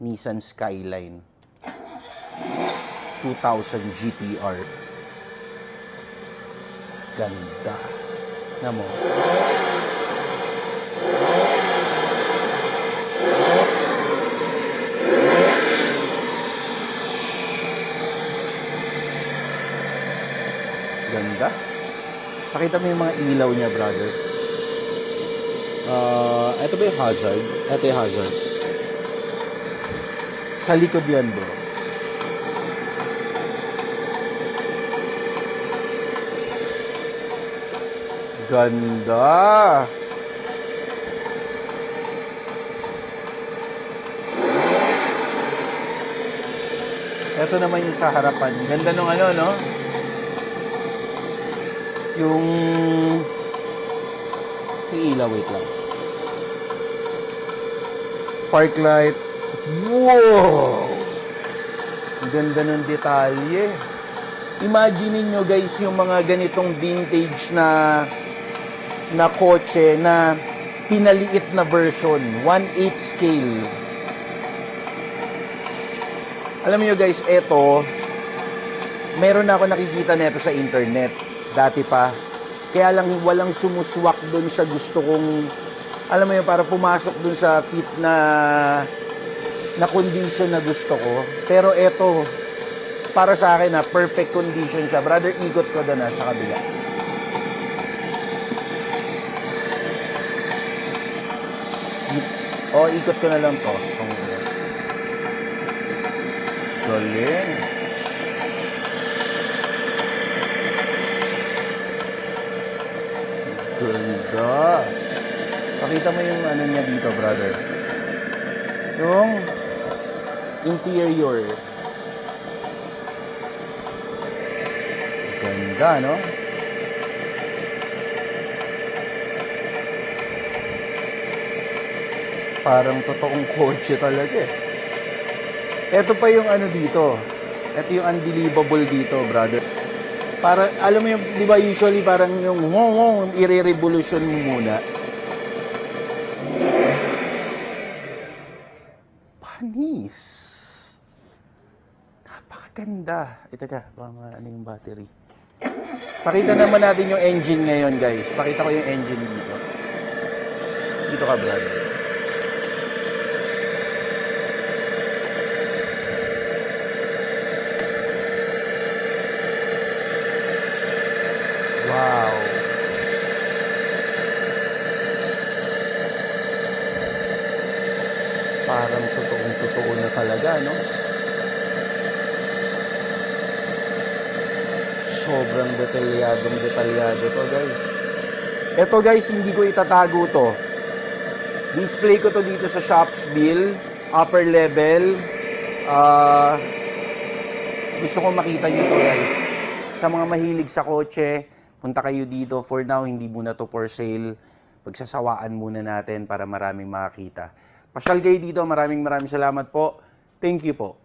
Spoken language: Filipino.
Nissan Skyline 2000 GTR. Ganda. Tignan mo. Ganda. Pakita mo yung mga ilaw niya, brother. Ito ba yung hazard? Ito yung hazard. Sa likod yan, bro. Ganda. Ito naman yung sa harapan. Ganda nung ano, no? Yung ilaw, wait lang. Park light. Wow! Ganda ng detalye. Imagine niyo guys yung mga ganitong vintage na kotse na pinaliit na version, 1/8 scale. Alam niyo guys, eto, meron na ako nakikita nito sa internet. Dati pa. Kaya lang walang sumuswak doon sa gusto kong, alam mo yun, para pumasok doon sa fit na condition na gusto ko. Pero eto, para sa akin na perfect condition siya. Brother, ikot ko doon sa kabila. Ikot ko na lang to. Galing. Ganda. Pakita mo yung ano niya dito, brother. Yung interior. Ganda, no? Parang totoong kotse talaga eh. Ito pa yung ano dito. Ito yung unbelievable dito, brother. Para, alam mo yung, di ba usually parang yung i-revolution mo muna. Panis. Napakaganda. Ito ka, ano yung battery. Pakita naman natin yung engine ngayon, guys. Pakita ko yung engine dito. Dito ka, brother. Wow. Parang totoong-totoo na talaga, no? Sobrang detalyado to, guys. Ito, guys, hindi ko itatago to. Display ko to dito sa Shopsville, upper level. Gusto ko makita nyo to, guys. Sa mga mahilig sa kotse, punta kayo dito. For now, hindi muna to for sale. Pagsasawaan muna natin para maraming makakita. Pasyal kayo dito. Maraming salamat po. Thank you po.